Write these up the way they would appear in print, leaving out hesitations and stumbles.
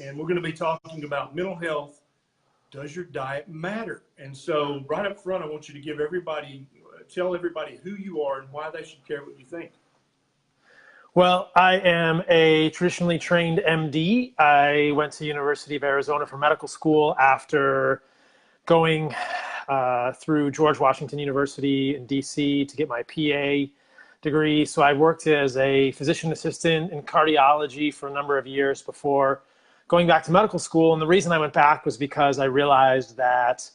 and we're going to be talking about mental health. Does your diet matter? And so right up front, I want you to tell everybody who you are and why they should care what you think. Well, I am a traditionally trained MD. I went to University of Arizona for medical school after going through George Washington University in DC to get my PA degree. So I worked as a physician assistant in cardiology for a number of years before going back to medical school. And the reason I went back was because I realized that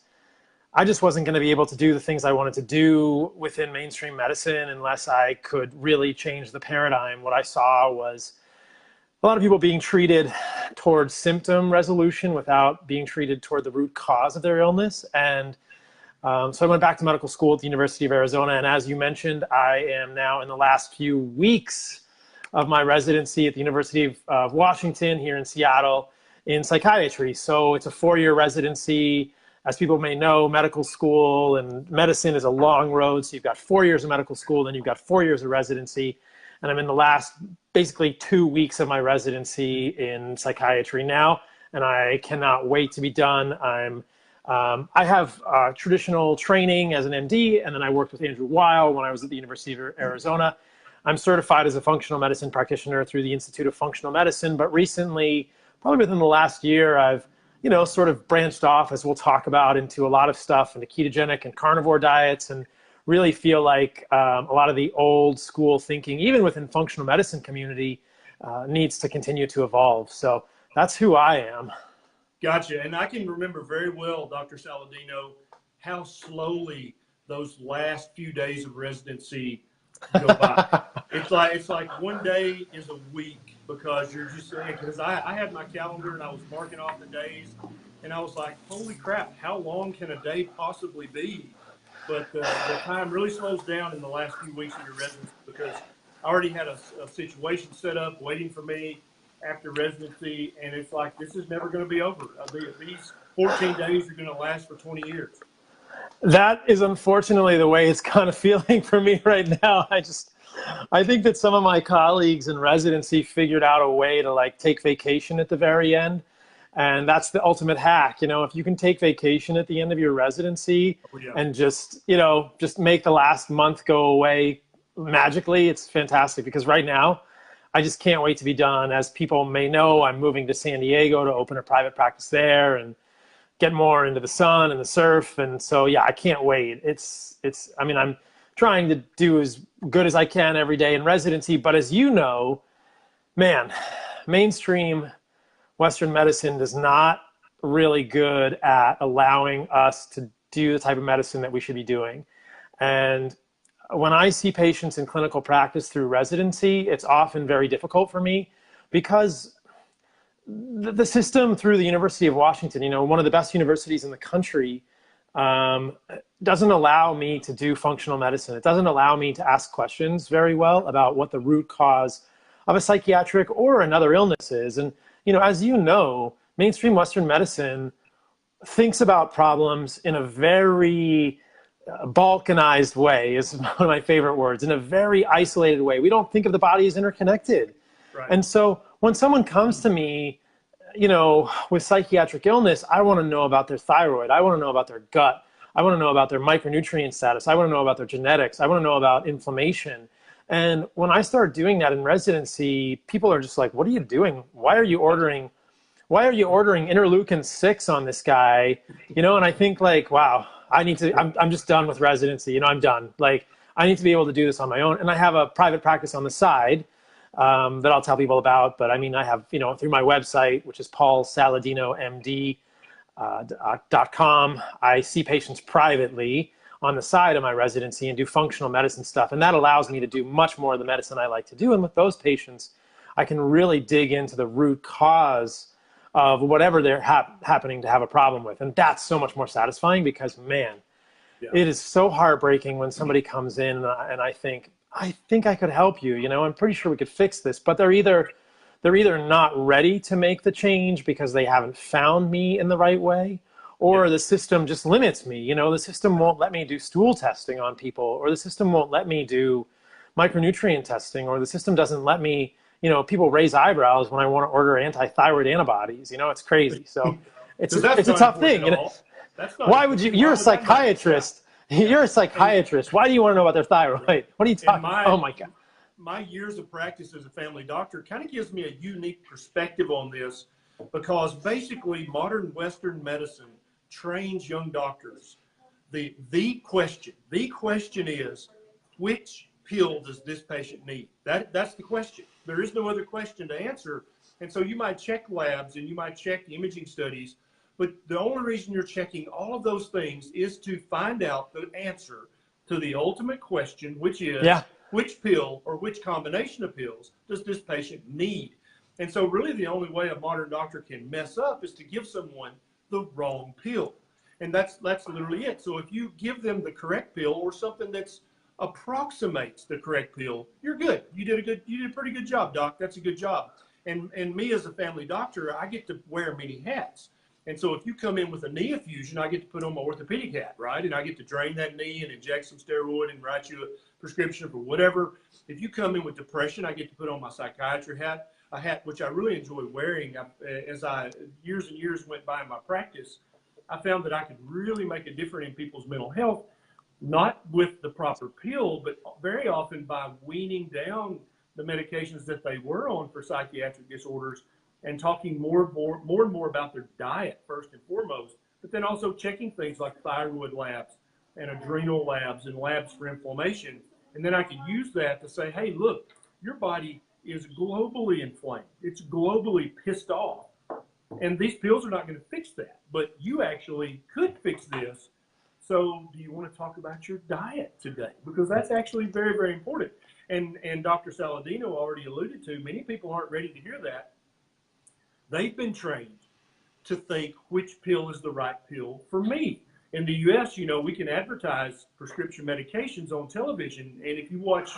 I just wasn't going to be able to do the things I wanted to do within mainstream medicine unless I could really change the paradigm. What I saw was a lot of people being treated towards symptom resolution without being treated toward the root cause of their illness. And so I went back to medical school at the University of Arizona. And as you mentioned, I am now in the last few weeks of my residency at the University of Washington here in Seattle in psychiatry. So it's a 4-year residency. As people may know, medical school and medicine is a long road. So you've got 4 years of medical school, then you've got 4 years of residency. And I'm in the last basically 2 weeks of my residency in psychiatry now. And I cannot wait to be done. I have traditional training as an MD, and then I worked with Andrew Weil when I was at the University of Arizona. I'm certified as a functional medicine practitioner through the Institute of Functional Medicine. But recently, probably within the last year, I've sort of branched off, as we'll talk about, into a lot of stuff, into ketogenic and carnivore diets, and really feel like a lot of the old school thinking, even within functional medicine community, needs to continue to evolve. So that's who I am. Gotcha. And I can remember very well, Dr. Saladino, how slowly those last few days of residency go by. It's like one day is a week because you're just saying, because I had my calendar and I was marking off the days and I was like, holy crap, how long can a day possibly be? But the time really slows down in the last few weeks of your residency because I already had a situation set up waiting for me after residency, and it's like, this is never going to be over. These 14 days are going to last for 20 years. That is unfortunately the way it's kind of feeling for me right now. I think that some of my colleagues in residency figured out a way to like take vacation at the very end. And that's the ultimate hack. If you can take vacation at the end of your residency and just make the last month go away magically, it's fantastic. Because right now, I just can't wait to be done. As people may know, I'm moving to San Diego to open a private practice there and get more into the sun and the surf. And so, yeah, I can't wait. I'm trying to do as good as I can every day in residency. But as you know, man, mainstream Western medicine is not really good at allowing us to do the type of medicine that we should be doing. And when I see patients in clinical practice through residency, it's often very difficult for me because the system through the University of Washington, one of the best universities in the country, doesn't allow me to do functional medicine. It doesn't allow me to ask questions very well about what the root cause of a psychiatric or another illness is. And, as you know, mainstream Western medicine thinks about problems in a very balkanized way, is one of my favorite words, in a very isolated way. We don't think of the body as interconnected. Right. And so when someone comes to me, with psychiatric illness, I want to know about their thyroid. I want to know about their gut. I want to know about their micronutrient status. I want to know about their genetics. I want to know about inflammation. And when I start doing that in residency, people are just like, what are you doing? Why are you ordering interleukin-6 on this guy? And I think like, wow, I'm just done with residency. I'm done. Like, I need to be able to do this on my own. And I have a private practice on the side that I'll tell people about. But I have, through my website, which is paulsaladinomd.com, I see patients privately on the side of my residency and do functional medicine stuff. And that allows me to do much more of the medicine I like to do. And with those patients, I can really dig into the root cause of whatever they're happening to have a problem with. And that's so much more satisfying because, man, it is so heartbreaking when somebody comes in and I think I could help you. I'm pretty sure we could fix this. But they're either not ready to make the change because they haven't found me in the right way, or the system just limits me. The system won't let me do stool testing on people, or the system won't let me do micronutrient testing, or the system doesn't let me, people raise eyebrows when I want to order anti-thyroid antibodies. It's crazy. So it's a tough thing. That's not Why would you? You're a psychiatrist. You're a psychiatrist. Why do you want to know about their thyroid? What are you talking about? Oh my God. My years of practice as a family doctor kind of gives me a unique perspective on this, because basically modern Western medicine trains young doctors. The question is, which pill does this patient need? That's the question. There is no other question to answer. And so you might check labs and you might check imaging studies, but the only reason you're checking all of those things is to find out the answer to the ultimate question, which is, which pill or which combination of pills does this patient need? And so really the only way a modern doctor can mess up is to give someone the wrong pill. And that's literally it. So if you give them the correct pill or something that's approximates the correct pill, you're good. You did a pretty good job, doc. That's a good job. And me as a family doctor, I get to wear many hats. And so if you come in with a knee effusion, I get to put on my orthopedic hat, right? And I get to drain that knee and inject some steroid and write you a prescription for whatever. If you come in with depression, I get to put on my psychiatry hat, a hat which I really enjoy wearing. As years and years went by in my practice, I found that I could really make a difference in people's mental health, not with the proper pill, but very often by weaning down the medications that they were on for psychiatric disorders and talking more and more about their diet first and foremost, but then also checking things like thyroid labs and adrenal labs and labs for inflammation. And then I could use that to say, hey, look, your body is globally inflamed. It's globally pissed off. And these pills are not going to fix that, but you actually could fix this. So do you want to talk about your diet today? Because that's actually very, very important. And Dr. Saladino already alluded to, many people aren't ready to hear that. They've been trained to think which pill is the right pill for me. In the U.S., we can advertise prescription medications on television. And if you watch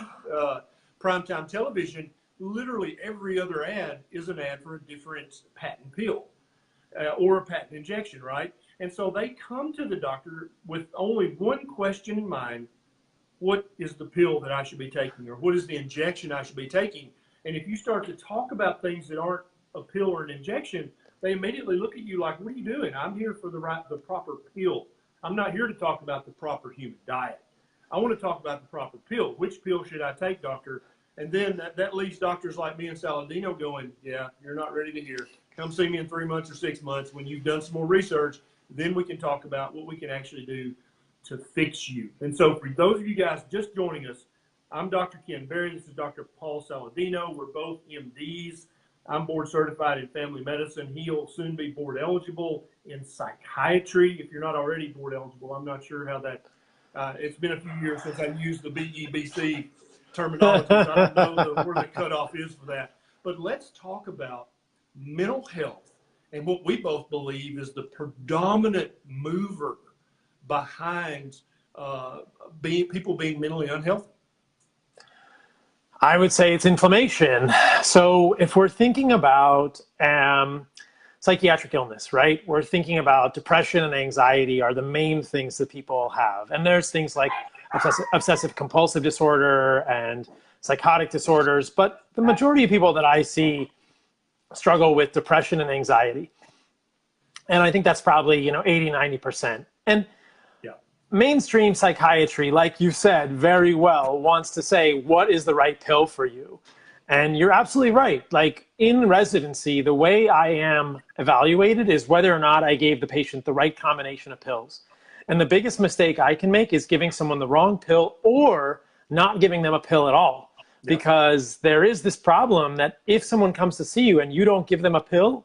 primetime television, literally every other ad is an ad for a different patent pill or a patent injection, right? And so they come to the doctor with only one question in mind: what is the pill that I should be taking, or what is the injection I should be taking? And if you start to talk about things that aren't a pill or an injection, they immediately look at you like, what are you doing? I'm here for the proper pill. I'm not here to talk about the proper human diet. I want to talk about the proper pill. Which pill should I take, doctor? And then that leaves doctors like me and Saladino going, yeah, you're not ready to hear. Come see me in 3 months or 6 months when you've done some more research. Then we can talk about what we can actually do to fix you. And so for those of you guys just joining us, I'm Dr. Ken Berry. This is Dr. Paul Saladino. We're both MDs. I'm board certified in family medicine. He'll soon be board eligible in psychiatry. If you're not already board eligible, I'm not sure how that, it's been a few years since I've used the BEBC terminology. So I don't know where the cutoff is for that. But let's talk about mental health and what we both believe is the predominant mover behind people being mentally unhealthy. I would say it's inflammation. So if we're thinking about psychiatric illness, right? We're thinking about depression and anxiety are the main things that people have. And there's things like obsessive compulsive disorder and psychotic disorders. But the majority of people that I see struggle with depression and anxiety. And I think that's probably, 80, 90%. And mainstream psychiatry, like you said very well, wants to say, what is the right pill for you? And you're absolutely right. Like in residency, the way I am evaluated is whether or not I gave the patient the right combination of pills. And the biggest mistake I can make is giving someone the wrong pill or not giving them a pill at all. Because there is this problem that if someone comes to see you and you don't give them a pill,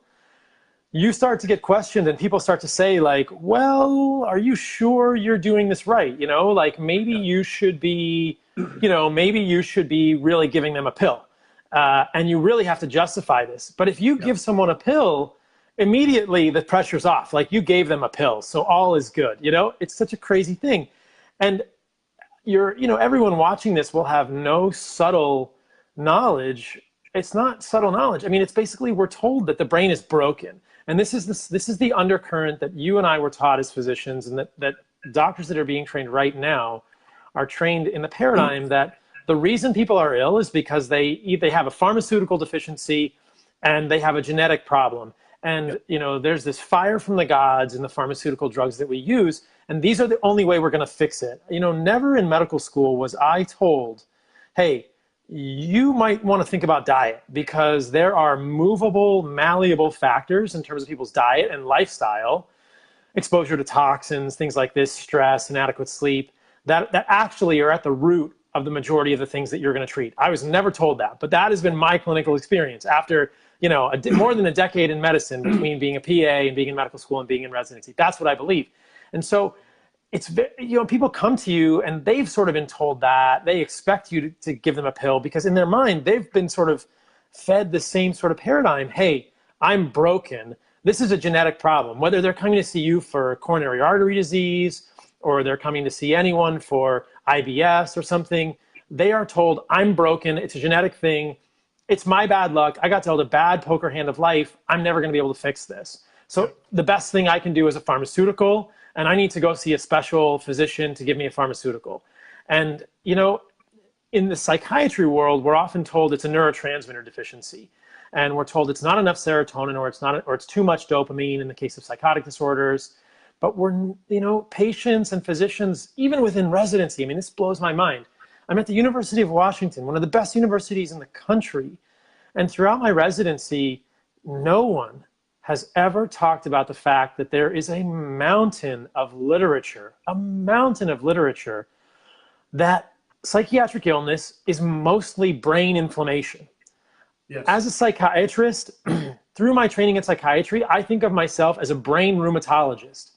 you start to get questioned and people start to say like, well, are you sure you're doing this right? Like maybe you should be, maybe you should be really giving them a pill. And you really have to justify this. But if you give someone a pill, immediately the pressure's off. Like you gave them a pill, so all is good. It's such a crazy thing. And everyone watching this will have no subtle knowledge. It's not subtle knowledge. I mean, it's basically we're told that the brain is broken. And this is the undercurrent that you and I were taught as physicians, and that doctors that are being trained right now are trained in the paradigm that the reason people are ill is because they have a pharmaceutical deficiency and they have a genetic problem. And, you know, there's this fire from the gods in the pharmaceutical drugs that we use. And these are the only way we're going to fix it. You know, never in medical school was I told, hey, you might want to think about diet because there are movable, malleable factors in terms of people's diet and lifestyle, exposure to toxins, things like this, stress, inadequate sleep, that actually are at the root of the majority of the things that you're going to treat. I was never told that, but that has been my clinical experience after, you know, more than a decade in medicine between being a PA and being in medical school and being in residency. That's what I believe. And so it's, you know, people come to you and they've sort of been told that they expect you to give them a pill because in their mind, they've been sort of fed the same sort of paradigm. Hey, I'm broken. This is a genetic problem. Whether they're coming to see you for coronary artery disease or they're coming to see anyone for IBS or something, they are told, I'm broken. It's a genetic thing. It's my bad luck. I got dealt a bad poker hand of life. I'm never going to be able to fix this. So the best thing I can do is a pharmaceutical, and I need to go see a special physician to give me a pharmaceutical. And, you know, in the psychiatry world, we're often told it's a neurotransmitter deficiency. And we're told it's not enough serotonin or it's too much dopamine in the case of psychotic disorders. But we're, you know, patients and physicians, even within residency, I mean, this blows my mind. I'm at the University of Washington, one of the best universities in the country. And throughout my residency, no one has ever talked about the fact that there is a mountain of literature that psychiatric illness is mostly brain inflammation. Yes. As a psychiatrist, through my training in psychiatry, I think of myself as a brain rheumatologist.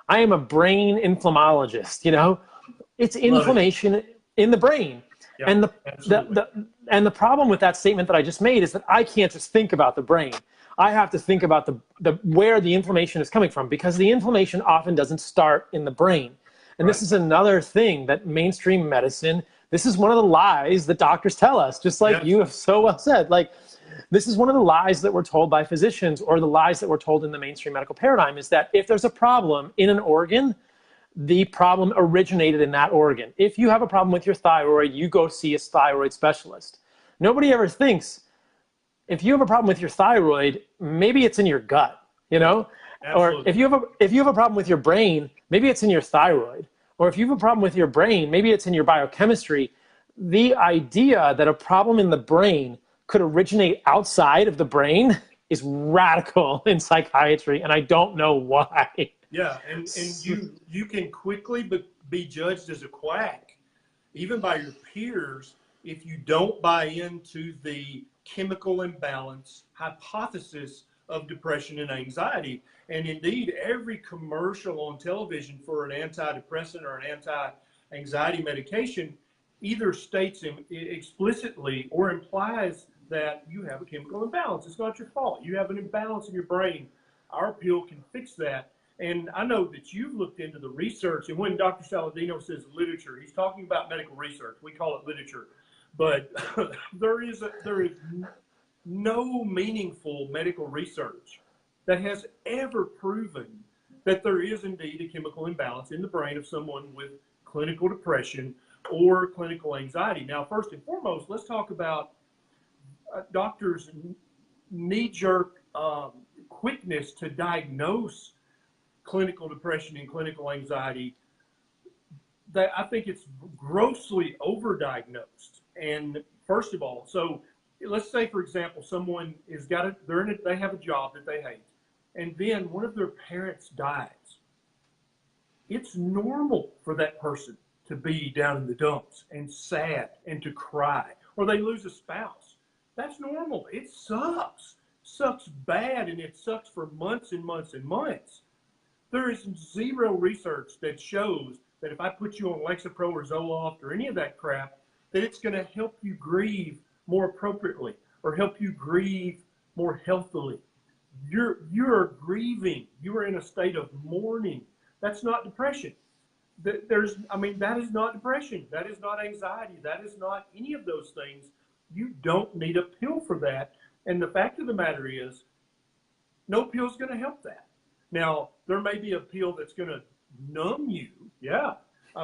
I am a brain inflammologist, you know? It's inflammation in the brain. Yeah, and the problem with that statement that I just made is that I can't just think about the brain. I have to think about where the inflammation is coming from because the inflammation often doesn't start in the brain. And this is another thing that mainstream medicine, this is one of the lies that doctors tell us, just like you have so well said. Like, this is one of the lies that we're told by physicians or the lies that we're told in the mainstream medical paradigm is that if there's a problem in an organ, the problem originated in that organ. If you have a problem with your thyroid, you go see a thyroid specialist. Nobody ever thinks, if you have a problem with your thyroid, maybe it's in your gut, you know? Absolutely. Or if you have a problem with your brain, maybe it's in your thyroid. Or if you have a problem with your brain, maybe it's in your biochemistry. The idea that a problem in the brain could originate outside of the brain is radical in psychiatry, and I don't know why. Yeah, and you can quickly be judged as a quack, even by your peers, if you don't buy into the chemical imbalance hypothesis of depression and anxiety. And indeed, every commercial on television for an antidepressant or an anti-anxiety medication either states explicitly or implies that you have a chemical imbalance. It's not your fault. You have an imbalance in your brain. Our pill can fix that. And I know that you've looked into the research, and when Dr. Saladino says literature, he's talking about medical research. We call it literature. But there is no meaningful medical research that has ever proven that there is indeed a chemical imbalance in the brain of someone with clinical depression or clinical anxiety. Now, first and foremost, let's talk about doctors' knee-jerk quickness to diagnose clinical depression and clinical anxiety. That I think it's grossly overdiagnosed. And first of all, so let's say, for example, someone is they have a job that they hate, and then one of their parents dies. It's normal for that person to be down in the dumps and sad and to cry, or they lose a spouse. That's normal. It sucks bad, and it sucks for months and months and months. There is zero research that shows that if I put you on Lexapro or Zoloft or any of that crap, that it's going to help you grieve more appropriately or help you grieve more healthily. You're grieving. You are in a state of mourning. That's not depression. That is not depression. That is not anxiety. That is not any of those things. You don't need a pill for that. And the fact of the matter is, no pill is going to help that. Now, there may be a pill that's going to numb you. Yeah.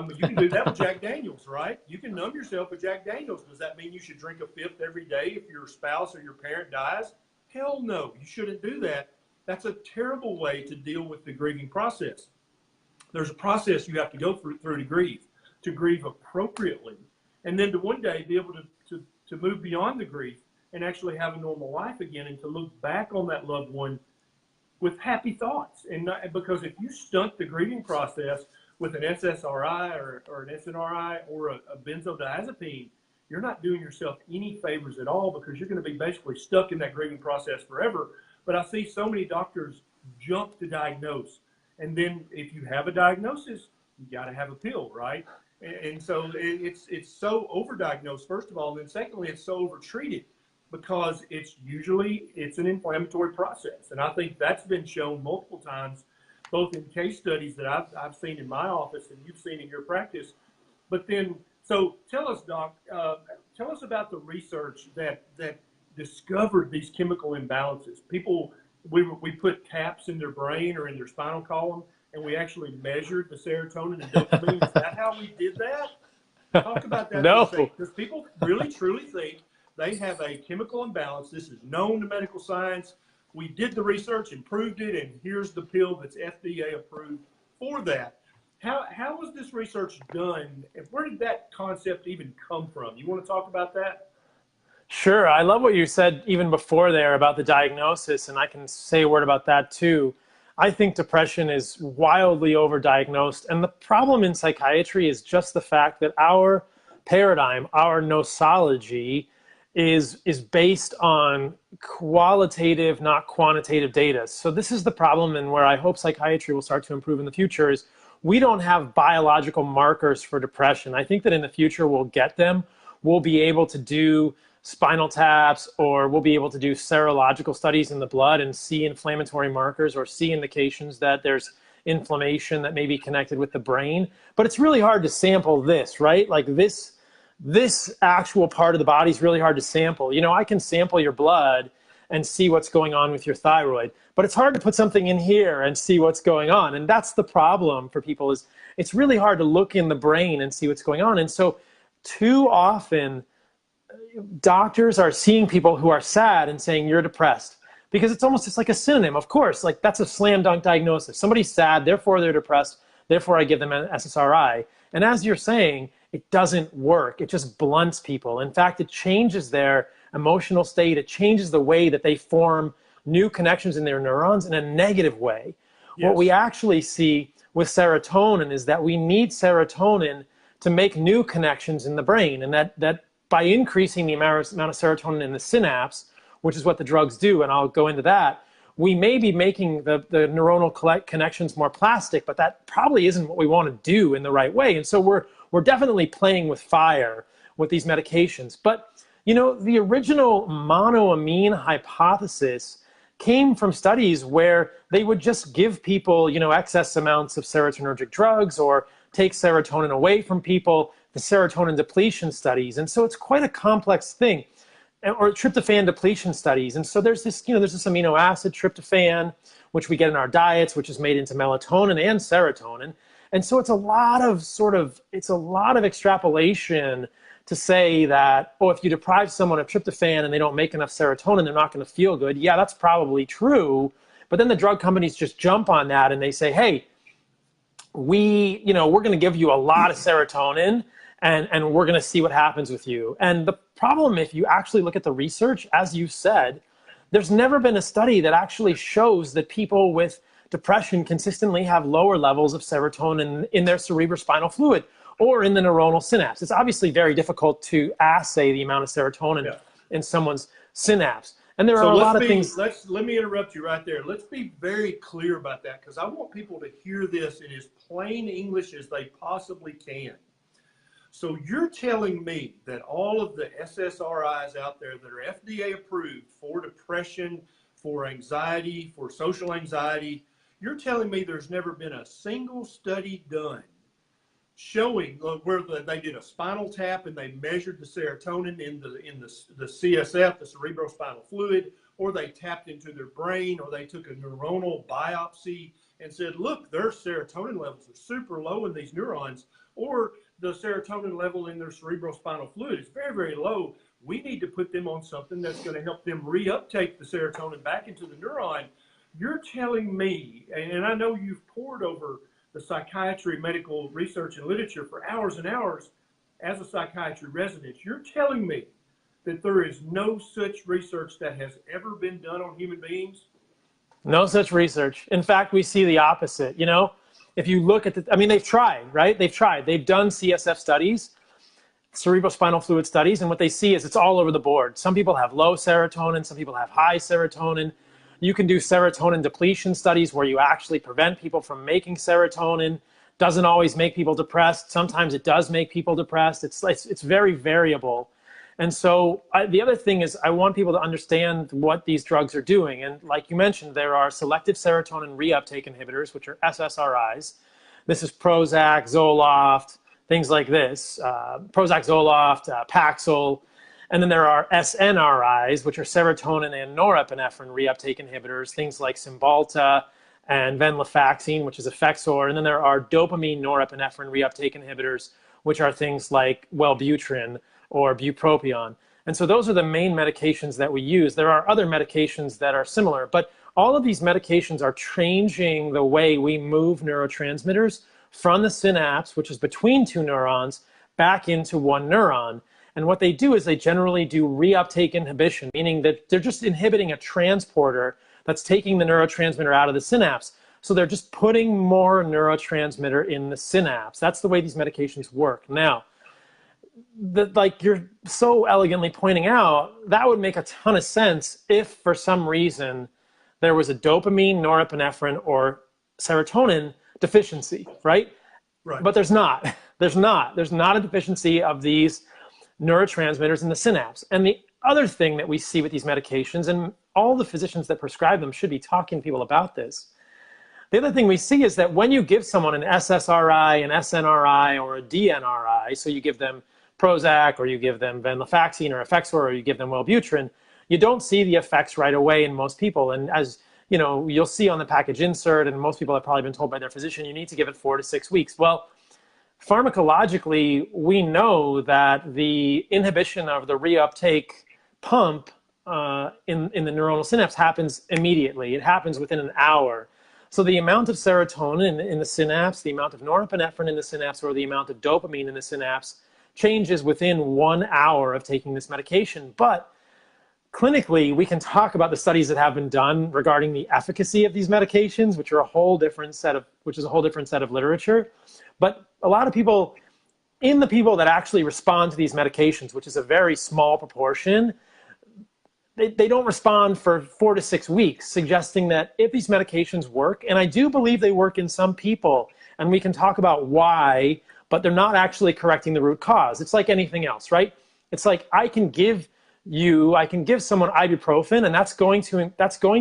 You can do that with Jack Daniels, right? You can numb yourself with Jack Daniels. Does that mean you should drink a fifth every day if your spouse or your parent dies? Hell no, you shouldn't do that. That's a terrible way to deal with the grieving process. There's a process you have to go through to grieve appropriately, and then to one day be able to move beyond the grief and actually have a normal life again, and to look back on that loved one with happy thoughts. And not, because if you stunt the grieving process with an SSRI or an SNRI or a benzodiazepine, you're not doing yourself any favors at all, because you're going to be basically stuck in that grieving process forever. But I see so many doctors jump to diagnose. And then if you have a diagnosis, you got to have a pill, right? And so it's so overdiagnosed, first of all. And then secondly, it's so overtreated, because it's an inflammatory process. And I think that's been shown multiple times, both in case studies that I've seen in my office and you've seen in your practice. But then, so tell us, Doc, tell us about the research that discovered these chemical imbalances. People, we put taps in their brain or in their spinal column, and we actually measured the serotonin and dopamine. Is that how we did that? Talk about that. No. Because people really, truly think they have a chemical imbalance. This is known to medical science. We did the research and proved it, and here's the pill that's FDA approved for that. How was this research done? And where did that concept even come from? You want to talk about that? Sure. I love what you said even before there about the diagnosis, and I can say a word about that too. I think depression is wildly overdiagnosed, and the problem in psychiatry is just the fact that our paradigm, our nosology, is based on qualitative, not quantitative data. So this is the problem, and where I hope psychiatry will start to improve in the future, is we don't have biological markers for depression. I think that in the future we'll get them. We'll be able to do spinal taps, or we'll be able to do serological studies in the blood and see inflammatory markers or see indications that there's inflammation that may be connected with the brain. But it's really hard to sample this, right? Like this actual part of the body is really hard to sample. You know, I can sample your blood and see what's going on with your thyroid, but it's hard to put something in here and see what's going on. And that's the problem for people, is it's really hard to look in the brain and see what's going on. And so too often doctors are seeing people who are sad and saying, you're depressed, because it's almost just like a synonym. Of course, like that's a slam dunk diagnosis. Somebody's sad, therefore they're depressed, therefore I give them an SSRI. And as you're saying, it doesn't work. It just blunts people. In fact, it changes their emotional state. It changes the way that they form new connections in their neurons in a negative way. Yes. What we actually see with serotonin is that we need serotonin to make new connections in the brain, and that by increasing the amount of serotonin in the synapse, which is what the drugs do, and I'll go into that, we may be making the neuronal connections more plastic, but that probably isn't what we want to do in the right way. And so we're definitely playing with fire with these medications. But, you know, the original monoamine hypothesis came from studies where they would just give people, you know, excess amounts of serotonergic drugs or take serotonin away from people, the serotonin depletion studies. And so it's quite a complex thing. Or tryptophan depletion studies. And so there's this, you know, there's this amino acid tryptophan, which we get in our diets, which is made into melatonin and serotonin. And so it's a lot of extrapolation to say that, oh, if you deprive someone of tryptophan and they don't make enough serotonin, they're not going to feel good. Yeah, that's probably true. But then the drug companies just jump on that and they say, hey, we're going to give you a lot of serotonin, and we're going to see what happens with you. And the problem, if you actually look at the research, as you said, there's never been a study that actually shows that people with depression consistently have lower levels of serotonin in their cerebrospinal fluid or in the neuronal synapse. It's obviously very difficult to assay the amount of serotonin in someone's synapse. And there are a lot of things. Let me interrupt you right there. Let's be very clear about that, because I want people to hear this in as plain English as they possibly can. So you're telling me that all of the SSRIs out there that are FDA approved for depression, for anxiety, for social anxiety, you're telling me there's never been a single study done showing where they did a spinal tap and they measured the serotonin in the CSF, the cerebrospinal fluid, or they tapped into their brain, or they took a neuronal biopsy and said, look, their serotonin levels are super low in these neurons, or the serotonin level in their cerebrospinal fluid is very, very low. We need to put them on something that's going to help them reuptake the serotonin back into the neuron. You're telling me, and I know you've pored over the psychiatry, medical research, and literature for hours and hours as a psychiatry resident, you're telling me that there is no such research that has ever been done on human beings? No such research. In fact, we see the opposite. You know, if you look at I mean, they've tried, right? They've tried. They've done CSF studies, cerebrospinal fluid studies, and what they see is it's all over the board. Some people have low serotonin, some people have high serotonin. You can do serotonin depletion studies where you actually prevent people from making serotonin. Doesn't always make people depressed. Sometimes it does make people depressed. It's very variable. And so the other thing is I want people to understand what these drugs are doing. And like you mentioned, there are selective serotonin reuptake inhibitors, which are SSRIs. This is Prozac, Zoloft, things like this. Prozac, Zoloft, Paxil. And then there are SNRIs, which are serotonin and norepinephrine reuptake inhibitors, things like Cymbalta and venlafaxine, which is Effexor. And then there are dopamine norepinephrine reuptake inhibitors, which are things like Wellbutrin or bupropion. And so those are the main medications that we use. There are other medications that are similar, but all of these medications are changing the way we move neurotransmitters from the synapse, which is between two neurons, back into one neuron. And what they do is they generally do reuptake inhibition, meaning that they're just inhibiting a transporter that's taking the neurotransmitter out of the synapse. So they're just putting more neurotransmitter in the synapse. That's the way these medications work. Now, like you're so elegantly pointing out, that would make a ton of sense if for some reason there was a dopamine, norepinephrine, or serotonin deficiency, right? Right. But there's not. There's not a deficiency of these neurotransmitters in the synapse. And the other thing that we see with these medications, and all the physicians that prescribe them should be talking to people about this, the other thing we see is that when you give someone an SSRI, an SNRI, or a DNRI, so you give them Prozac, or you give them venlafaxine or Effexor, or you give them Wellbutrin, you don't see the effects right away in most people. And as you know, you'll see on the package insert, and most people have probably been told by their physician, you need to give it 4 to 6 weeks. Well, pharmacologically, we know that the inhibition of the reuptake pump in the neuronal synapse happens immediately. It happens within an hour. So the amount of serotonin in the synapse, the amount of norepinephrine in the synapse, or the amount of dopamine in the synapse changes within 1 hour of taking this medication. But clinically, we can talk about the studies that have been done regarding the efficacy of these medications, which is a whole different set of literature. But a lot of people, in the people that actually respond to these medications, which is a very small proportion, they don't respond for 4 to 6 weeks, suggesting that if these medications work, and I do believe they work in some people, and we can talk about why, but they're not actually correcting the root cause. It's like anything else, right? It's like I can give someone ibuprofen, and that's going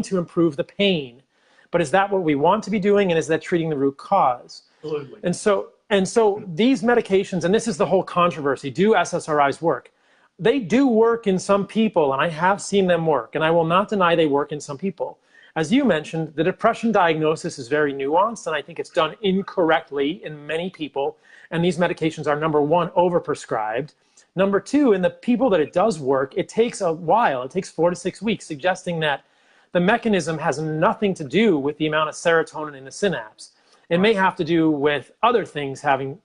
to improve the pain. But is that what we want to be doing, and is that treating the root cause? Absolutely. And so these medications, and this is the whole controversy, do SSRIs work? They do work in some people, and I have seen them work, and I will not deny they work in some people. As you mentioned, the depression diagnosis is very nuanced, and I think it's done incorrectly in many people, and these medications are, number one, overprescribed. Number two, in the people that it does work, it takes a while. It takes 4 to 6 weeks, suggesting that the mechanism has nothing to do with the amount of serotonin in the synapse. It may have to do with other things having,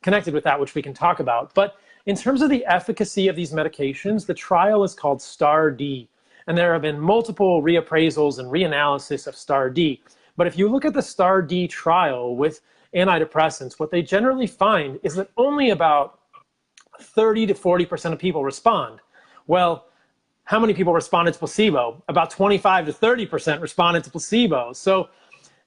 connected with that, which we can talk about. But in terms of the efficacy of these medications, the trial is called STAR-D. And there have been multiple reappraisals and reanalysis of STAR-D. But if you look at the STAR-D trial with antidepressants, what they generally find is that only about 30 to 40% of people respond. Well, how many people responded to placebo? About 25 to 30% responded to placebo. So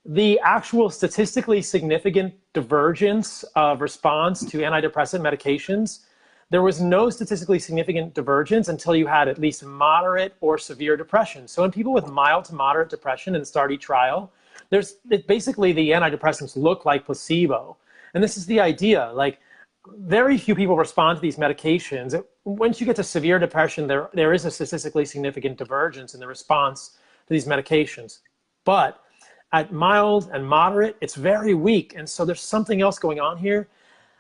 the actual statistically significant divergence of response to antidepressant medications, there was no statistically significant divergence until you had at least moderate or severe depression. So in people with mild to moderate depression in the STAR-D trial, basically the antidepressants look like placebo. And this is the idea, like very few people respond to these medications. Once you get to severe depression, there is a statistically significant divergence in the response to these medications. But at mild and moderate, it's very weak. And so there's something else going on here.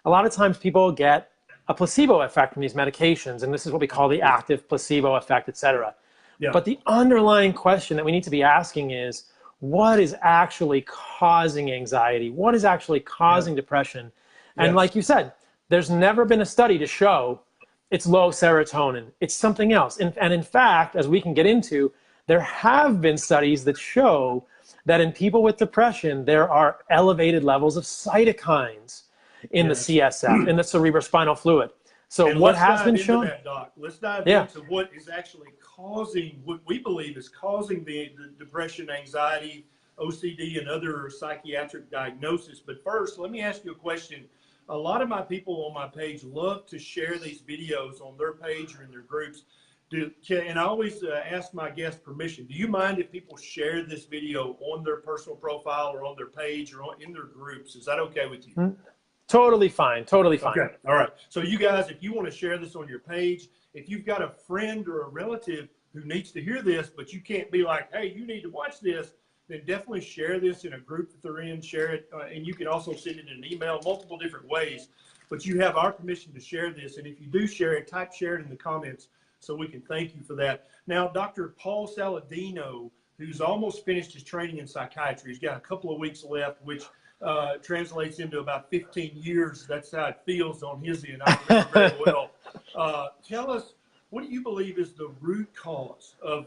A lot of times people get a placebo effect from these medications, and this is what we call the active placebo effect, et cetera. Yeah. But the underlying question that we need to be asking is, what is actually causing anxiety? What is actually causing depression? And like you said, there's never been a study to show it's low serotonin. It's something else. And in fact, as we can get into, there have been studies that show that in people with depression, there are elevated levels of cytokines in the CSF, in the cerebrospinal fluid. So and what has been shown? That, Doc. Let's dive into what is actually causing, what we believe is causing the depression, anxiety, OCD, and other psychiatric diagnosis. But first, let me ask you a question. A lot of my people on my page love to share these videos on their page or in their groups. And I always ask my guests permission. Do you mind if people share this video on their personal profile or on their page or in their groups? Is that okay with you? Totally fine. Totally fine. Okay. All right. So you guys, if you want to share this on your page, if you've got a friend or a relative who needs to hear this, but you can't be like, hey, you need to watch this, then definitely share this in a group that they're in, share it. And you can also send it in an email, multiple different ways. But you have our permission to share this. And if you do share it, type share it in the comments so we can thank you for that. Now, Dr. Paul Saladino, who's almost finished his training in psychiatry, he's got a couple of weeks left, which translates into about 15 years. That's how it feels on his end. I remember very well. Tell us, what do you believe is the root cause of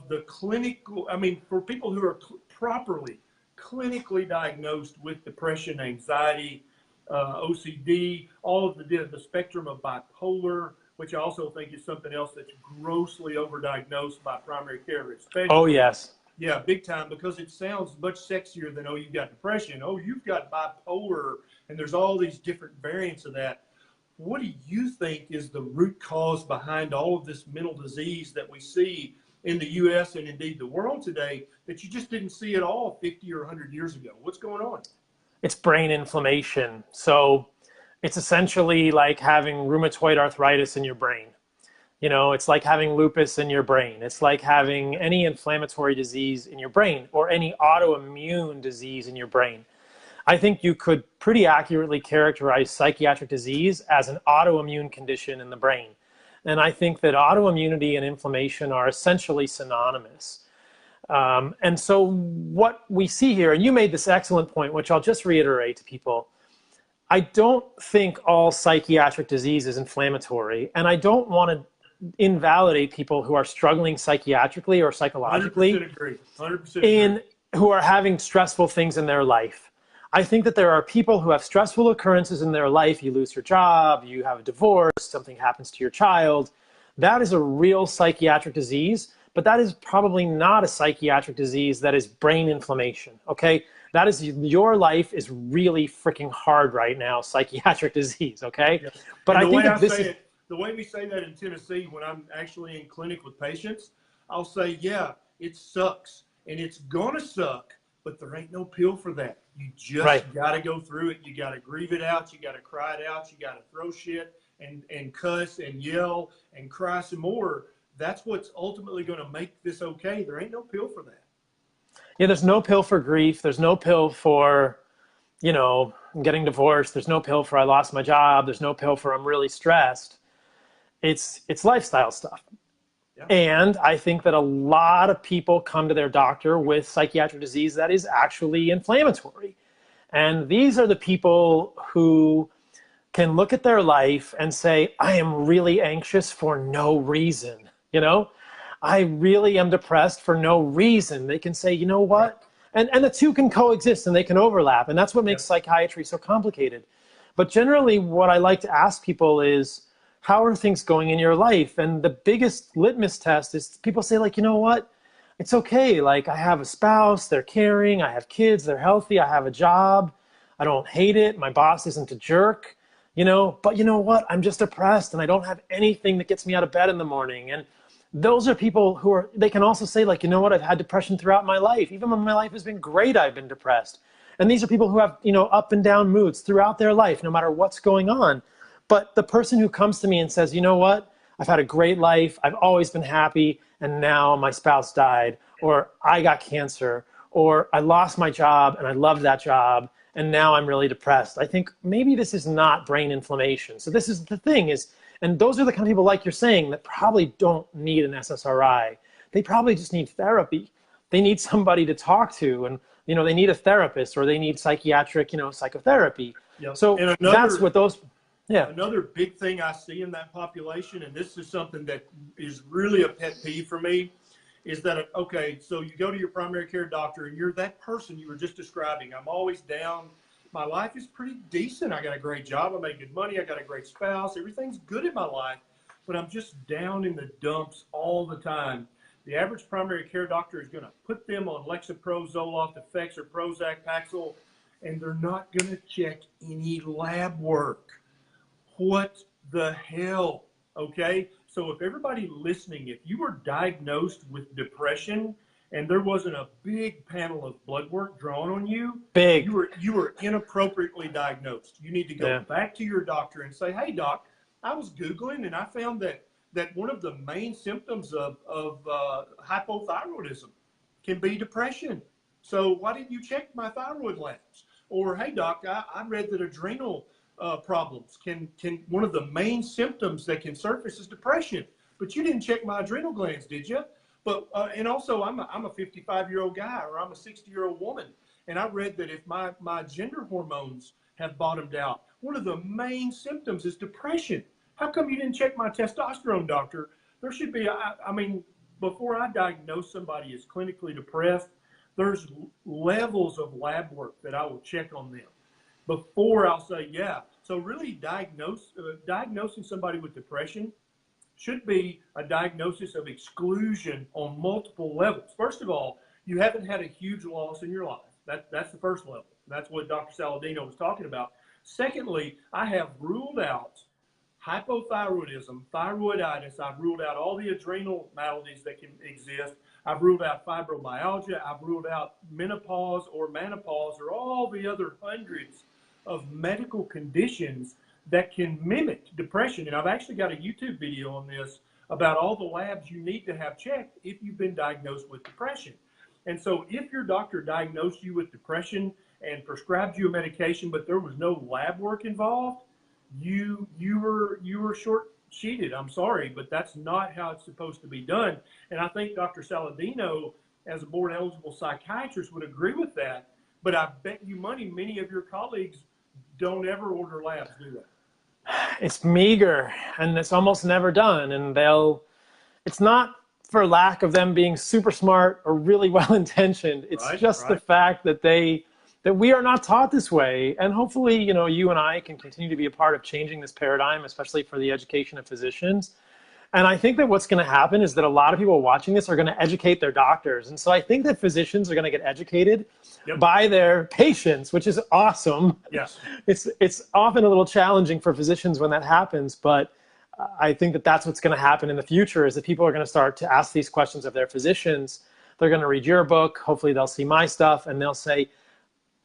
the clinical, I mean, for people who are properly clinically diagnosed with depression, anxiety, OCD, all of the spectrum of bipolar, which I also think is something else that's grossly overdiagnosed by primary care, especially. Oh, yes. Yeah, big time, because it sounds much sexier than, oh, you've got depression, oh, you've got bipolar, and there's all these different variants of that. What do you think is the root cause behind all of this mental disease that we see in the U.S. and indeed the world today that you just didn't see at all 50 or 100 years ago? What's going on? It's brain inflammation. So it's essentially like having rheumatoid arthritis in your brain. You know, it's like having lupus in your brain. It's like having any inflammatory disease in your brain or any autoimmune disease in your brain. I think you could pretty accurately characterize psychiatric disease as an autoimmune condition in the brain. And I think that autoimmunity and inflammation are essentially synonymous. And so what we see here, and you made this excellent point, which I'll just reiterate to people, I don't think all psychiatric disease is inflammatory, and I don't want to invalidate people who are struggling psychiatrically or psychologically 100% agree. 100% agree. Who are having stressful things in their life. I think that there are people who have stressful occurrences in their life. You lose your job, you have a divorce, something happens to your child. That is a real psychiatric disease, but that is probably not a psychiatric disease that is brain inflammation, okay? That is, your life is really freaking hard right now, psychiatric disease, okay? Yeah. But I think that this is... The way we say that in Tennessee, when I'm actually in clinic with patients, I'll say, yeah, it sucks and it's gonna suck, but there ain't no pill for that. You just gotta go through it. You gotta grieve it out. You gotta cry it out. You gotta throw shit and cuss and yell and cry some more. That's what's ultimately gonna make this okay. There ain't no pill for that. Yeah, there's no pill for grief. There's no pill for, you know, getting divorced. There's no pill for I lost my job. There's no pill for I'm really stressed. It's lifestyle stuff. Yeah. And I think that a lot of people come to their doctor with psychiatric disease that is actually inflammatory. And these are the people who can look at their life and say, I am really anxious for no reason. You know, I really am depressed for no reason. They can say, you know what? And the two can coexist and they can overlap. And that's what makes psychiatry so complicated. But generally, what I like to ask people is, how are things going in your life? And the biggest litmus test is people say, like, you know what? It's okay. Like, I have a spouse, they're caring, I have kids, they're healthy, I have a job, I don't hate it, my boss isn't a jerk, you know, but you know what? I'm just depressed and I don't have anything that gets me out of bed in the morning. And those are people who are, they can also say, like, you know what? I've had depression throughout my life. Even when my life has been great, I've been depressed. And these are people who have, you know, up and down moods throughout their life, no matter what's going on. But the person who comes to me and says, you know what, I've had a great life, I've always been happy, and now my spouse died, or I got cancer, or I lost my job and I loved that job, and now I'm really depressed. I think maybe this is not brain inflammation. So this is the thing is, and those are the kind of people, like you're saying, that probably don't need an SSRI. They probably just need therapy. They need somebody to talk to, and they need a therapist, or they need psychiatric, psychotherapy. Yep. So And that's what those, yeah. Another big thing I see in that population, and this is something that is really a pet peeve for me, is that, okay, so you go to your primary care doctor and you're that person you were just describing. I'm always down. My life is pretty decent. I got a great job. I make good money. I got a great spouse. Everything's good in my life, but I'm just down in the dumps all the time. The average primary care doctor is going to put them on Lexapro, Zoloft, Effects, or Prozac, Paxil, and they're not going to check any lab work. What the hell? Okay? So if everybody listening, if you were diagnosed with depression and there wasn't a big panel of blood work drawn on you, you were inappropriately diagnosed. You need to go back to your doctor and say, hey, doc, I was Googling and I found that one of the main symptoms of hypothyroidism can be depression. So why didn't you check my thyroid labs? Or, hey, doc, I read that adrenal problems can one of the main symptoms that can surface is depression, but you didn't check my adrenal glands, did you? But and also I'm a 55-year-old guy, or I'm a 60-year-old woman, and I read that if my gender hormones have bottomed out, one of the main symptoms is depression. How come you didn't check my testosterone, doctor? There should be, I mean, before I diagnose somebody as clinically depressed, there's levels of lab work that I will check on them before I'll say, yeah. So really diagnosing somebody with depression should be a diagnosis of exclusion on multiple levels. First of all, you haven't had a huge loss in your life. That's the first level. That's what Dr. Saladino was talking about. Secondly, I have ruled out hypothyroidism, thyroiditis. I've ruled out all the adrenal maladies that can exist. I've ruled out fibromyalgia. I've ruled out menopause or menopause, or all the other hundreds of medical conditions that can mimic depression. And I've actually got a YouTube video on this about all the labs you need to have checked if you've been diagnosed with depression. And so if your doctor diagnosed you with depression and prescribed you a medication, but there was no lab work involved, you were short-sheeted. I'm sorry, but that's not how it's supposed to be done. And I think Dr. Saladino, as a board-eligible psychiatrist, would agree with that. But I bet you money many of your colleagues don't ever order labs, do they? It's meager, and it's almost never done. And it's not for lack of them being super smart or really well-intentioned. It's just the fact that that we are not taught this way. And hopefully, you and I can continue to be a part of changing this paradigm, especially for the education of physicians. And I think that what's going to happen is that a lot of people watching this are going to educate their doctors. And so I think that physicians are going to get educated by their patients, which is awesome. Yes. It's often a little challenging for physicians when that happens, but I think that that's what's going to happen in the future, is that people are going to start to ask these questions of their physicians. They're going to read your book. Hopefully they'll see my stuff and they'll say,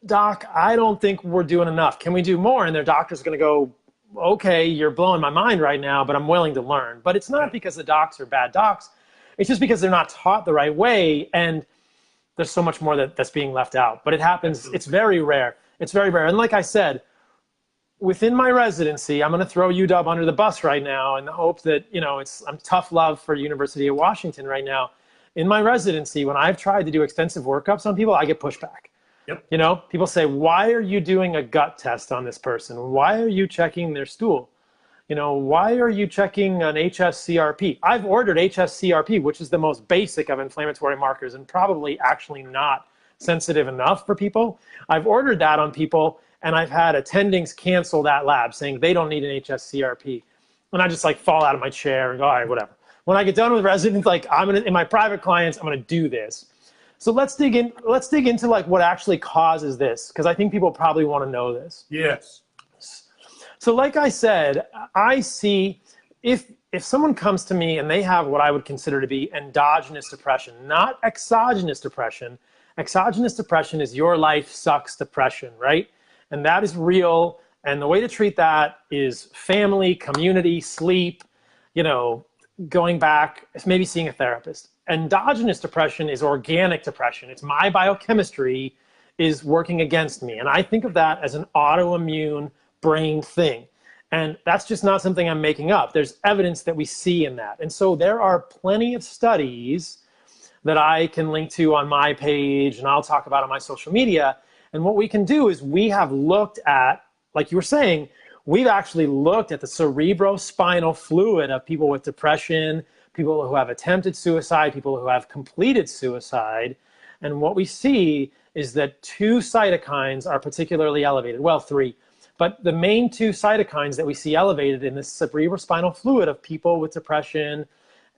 Doc, I don't think we're doing enough. Can we do more? And their doctor's going to go, okay, you're blowing my mind right now, but I'm willing to learn. But it's not because the docs are bad docs. It's just because they're not taught the right way. And there's so much more that's being left out. But it happens. Absolutely. It's very rare. It's very rare. And like I said, within my residency, I'm going to throw UW under the bus right now in the hope that, I'm tough love for University of Washington right now. In my residency, when I've tried to do extensive workups on people, I get pushback. Yep. People say, why are you doing a gut test on this person? Why are you checking their stool? Why are you checking an HSCRP? I've ordered HSCRP, which is the most basic of inflammatory markers and probably actually not sensitive enough for people. I've ordered that on people, and I've had attendings cancel that lab saying they don't need an HSCRP. And I just fall out of my chair and go, all right, whatever. When I get done with residents, in my private clients, I'm going to do this. So let's dig into what actually causes this, because I think people probably want to know this. Yes. So like I said, I see if someone comes to me and they have what I would consider to be endogenous depression, not exogenous depression. Exogenous depression is your life sucks depression, right? And that is real. And the way to treat that is family, community, sleep, going back, maybe seeing a therapist. Endogenous depression is organic depression. It's my biochemistry is working against me. And I think of that as an autoimmune brain thing. And that's just not something I'm making up. There's evidence that we see in that. And so there are plenty of studies that I can link to on my page and I'll talk about on my social media. And what we can do is we have looked at, like you were saying, we've actually looked at the cerebrospinal fluid of people with depression, people who have attempted suicide, people who have completed suicide. And what we see is that 2 cytokines are particularly elevated. Well, 3. But the main 2 cytokines that we see elevated in the cerebrospinal fluid of people with depression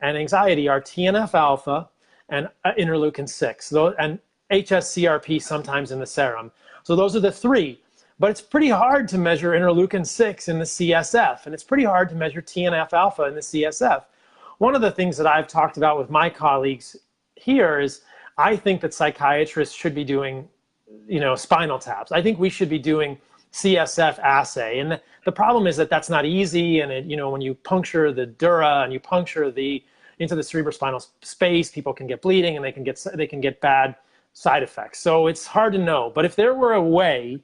and anxiety are TNF-alpha and interleukin-6, and HSCRP sometimes in the serum. So those are the 3. But it's pretty hard to measure interleukin-6 in the CSF, and it's pretty hard to measure TNF-alpha in the CSF. One of the things that I've talked about with my colleagues here is I think that psychiatrists should be doing, spinal taps. I think we should be doing CSF assay. And the problem is that that's not easy. And when you puncture the dura and you puncture into the cerebrospinal space, people can get bleeding and they can get bad side effects. So it's hard to know. But if there were a way,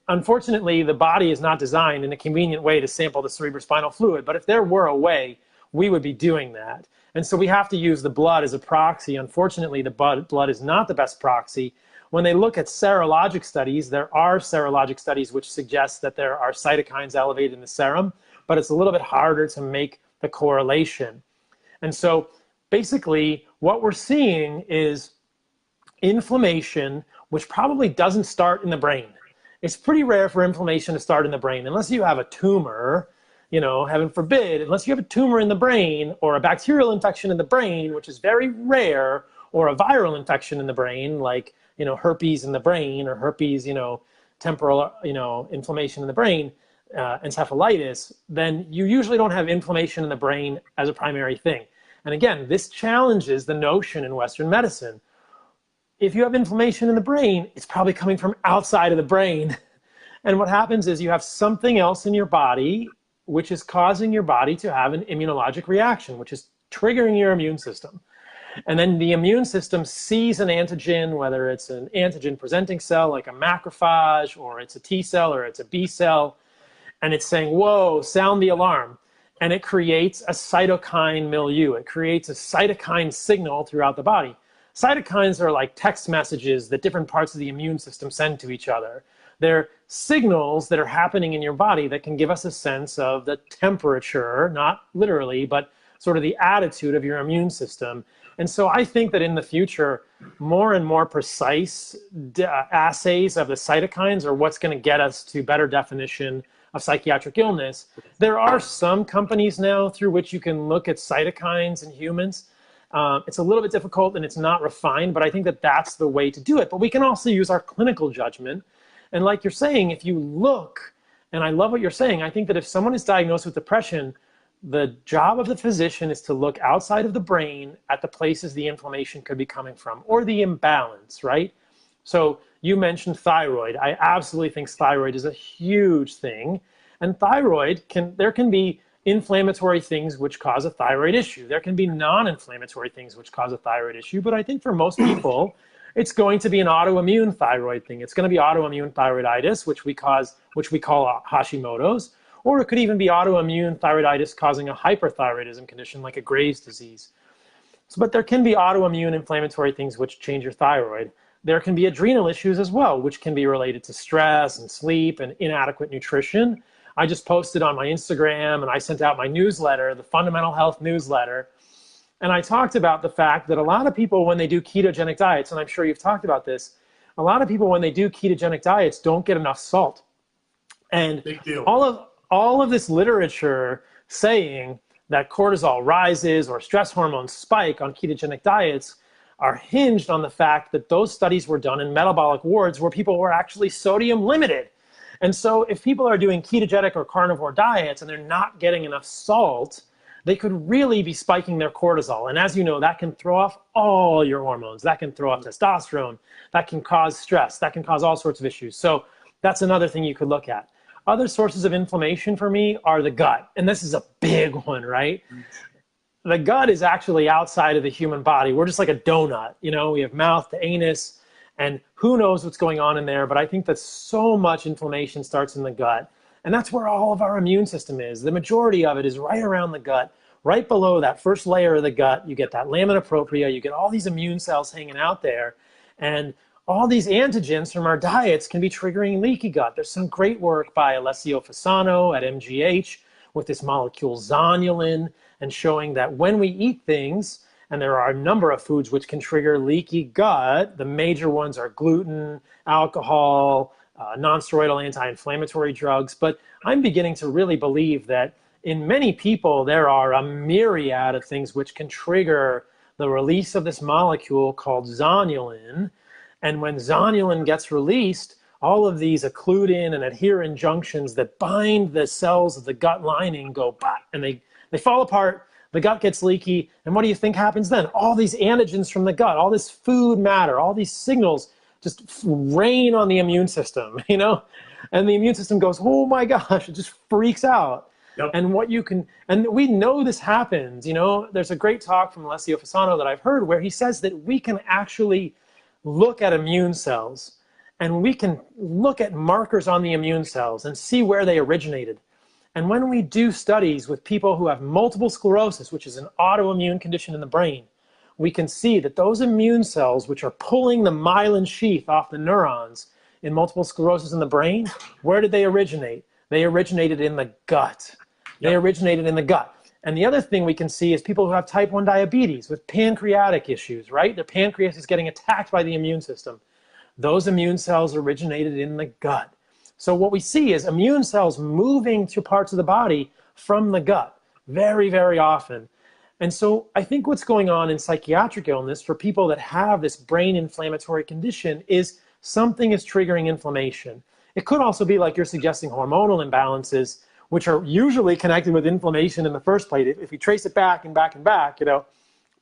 unfortunately the body is not designed in a convenient way to sample the cerebrospinal fluid, but if there were a way, we would be doing that. And so we have to use the blood as a proxy. Unfortunately, the blood is not the best proxy. When they look at serologic studies, there are serologic studies which suggest that there are cytokines elevated in the serum, but it's a little bit harder to make the correlation. And so basically what we're seeing is inflammation, which probably doesn't start in the brain. It's pretty rare for inflammation to start in the brain, unless you have a tumor, heaven forbid, unless you have a tumor in the brain or a bacterial infection in the brain, which is very rare, or a viral infection in the brain, like, herpes in the brain or herpes, temporal, inflammation in the brain, encephalitis, then you usually don't have inflammation in the brain as a primary thing. And again, this challenges the notion in Western medicine. If you have inflammation in the brain, it's probably coming from outside of the brain. And what happens is you have something else in your body which is causing your body to have an immunologic reaction, which is triggering your immune system. And then the immune system sees an antigen, whether it's an antigen presenting cell like a macrophage, or it's a T cell, or it's a B cell, and it's saying, whoa, sound the alarm. And it creates a cytokine milieu. It creates a cytokine signal throughout the body. Cytokines are like text messages that different parts of the immune system send to each other. They're signals that are happening in your body that can give us a sense of the temperature, not literally, but sort of the attitude of your immune system. And so I think that in the future, more and more precise assays of the cytokines are what's going to get us to better definition of psychiatric illness. There are some companies now through which you can look at cytokines in humans. It's a little bit difficult and it's not refined, but I think that that's the way to do it. But we can also use our clinical judgment. And like you're saying, if you look, and I love what you're saying, I think that if someone is diagnosed with depression, the job of the physician is to look outside of the brain at the places the inflammation could be coming from, or the imbalance, right? So you mentioned thyroid. I absolutely think thyroid is a huge thing. And thyroid, there can be inflammatory things which cause a thyroid issue. There can be non-inflammatory things which cause a thyroid issue. But I think for most people, it's going to be an autoimmune thyroid thing. It's going to be autoimmune thyroiditis, which we call Hashimoto's. Or it could even be autoimmune thyroiditis causing a hyperthyroidism condition like a Graves' disease. But there can be autoimmune inflammatory things which change your thyroid. There can be adrenal issues as well, which can be related to stress and sleep and inadequate nutrition. I just posted on my Instagram and I sent out my newsletter, the Fundamental Health newsletter. And I talked about the fact that a lot of people, when they do ketogenic diets, and I'm sure you've talked about this, a lot of people, when they do ketogenic diets, don't get enough salt. And big deal. All of this literature saying that cortisol rises or stress hormones spike on ketogenic diets are hinged on the fact that those studies were done in metabolic wards where people were actually sodium limited. And so if people are doing ketogenic or carnivore diets and they're not getting enough salt, they could really be spiking their cortisol. And as you know, that can throw off all your hormones. That can throw off testosterone. That can cause stress. That can cause all sorts of issues. So that's another thing you could look at. Other sources of inflammation for me are the gut. And this is a big one, right? The gut is actually outside of the human body. We're just like a donut, you know, we have mouth to anus, and who knows what's going on in there. But I think that so much inflammation starts in the gut. And that's where all of our immune system is. The majority of it is right around the gut, right below that first layer of the gut. You get that lamina propria, you get all these immune cells hanging out there. And all these antigens from our diets can be triggering leaky gut. There's some great work by Alessio Fasano at MGH with this molecule zonulin, and showing that when we eat things, and there are a number of foods which can trigger leaky gut, the major ones are gluten, alcohol, non-steroidal anti-inflammatory drugs. But I'm beginning to really believe that in many people, there are a myriad of things which can trigger the release of this molecule called zonulin. And when zonulin gets released, all of these occludin and adherin junctions that bind the cells of the gut lining go bop, and they fall apart. The gut gets leaky. And what do you think happens then? All these antigens from the gut, all this food matter, all these signals just rain on the immune system, you know? And the immune system goes, oh my gosh, it just freaks out. Yep. And we know this happens, you know? There's a great talk from Alessio Fasano that I've heard where he says that we can actually look at immune cells, and we can look at markers on the immune cells and see where they originated. And when we do studies with people who have multiple sclerosis, which is an autoimmune condition in the brain, we can see that those immune cells, which are pulling the myelin sheath off the neurons in multiple sclerosis in the brain, where did they originate? They originated in the gut. They originated in the gut. And the other thing we can see is people who have type 1 diabetes with pancreatic issues, right? Their pancreas is getting attacked by the immune system. Those immune cells originated in the gut. So what we see is immune cells moving to parts of the body from the gut very, very often. And so I think what's going on in psychiatric illness for people that have this brain inflammatory condition is something is triggering inflammation. It could also be, like you're suggesting, hormonal imbalances, which are usually connected with inflammation in the first place, if we trace it back and back and back, you know.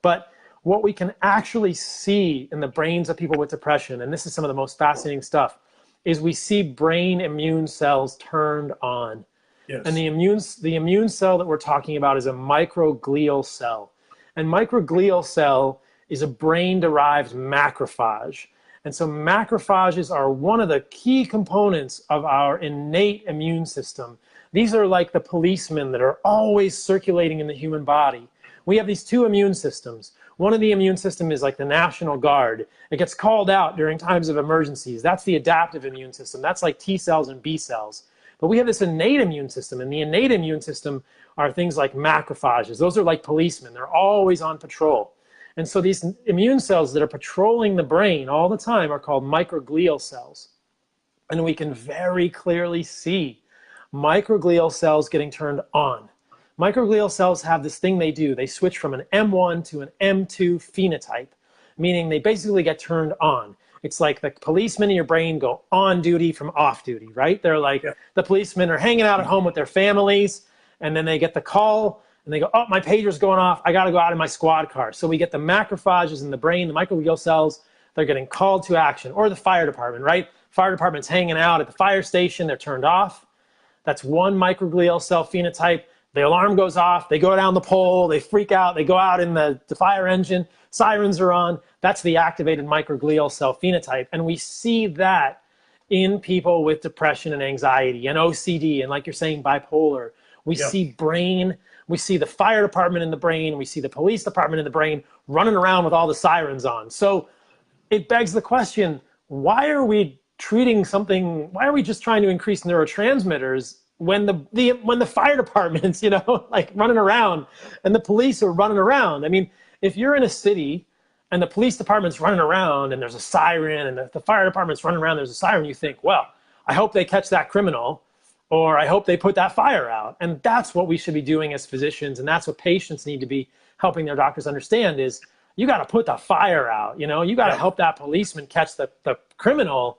But what we can actually see in the brains of people with depression, and this is some of the most fascinating stuff, is we see brain immune cells turned on. Yes. And the immune cell that we're talking about is a microglial cell. And microglial cell is a brain-derived macrophage. And so macrophages are one of the key components of our innate immune system. These are like the policemen that are always circulating in the human body. We have these two immune systems. One of the immune system is like the National Guard. It gets called out during times of emergencies. That's the adaptive immune system. That's like T cells and B cells. But we have this innate immune system, and the innate immune system are things like macrophages. Those are like policemen. They're always on patrol. And so these immune cells that are patrolling the brain all the time are called microglial cells. And we can very clearly see microglial cells getting turned on. Microglial cells have this thing they do. They switch from an M1 to an M2 phenotype, meaning they basically get turned on. It's like the policemen in your brain go on duty from off duty, right? They're like, the policemen are hanging out at home with their families, and then they get the call, and they go, oh, my pager's going off. I got to go out in my squad car. So we get the macrophages in the brain, the microglial cells, they're getting called to action. Or the fire department, right? Fire department's hanging out at the fire station. They're turned off. That's one microglial cell phenotype. The alarm goes off. They go down the pole. They freak out. They go out in the fire engine. Sirens are on. That's the activated microglial cell phenotype. And we see that in people with depression and anxiety and OCD and, like you're saying, bipolar. We see brain. We see the fire department in the brain. We see the police department in the brain running around with all the sirens on. So it begs the question, why are we treating something, why are we just trying to increase neurotransmitters when the fire department's, you know, like running around and the police are running around? I mean, if you're in a city and the police department's running around and there's a siren and the fire department's running around, there's a siren, you think, well, I hope they catch that criminal, or I hope they put that fire out. And that's what we should be doing as physicians. And that's what patients need to be helping their doctors understand is you got to put the fire out. You know, you got to help that policeman catch the criminal.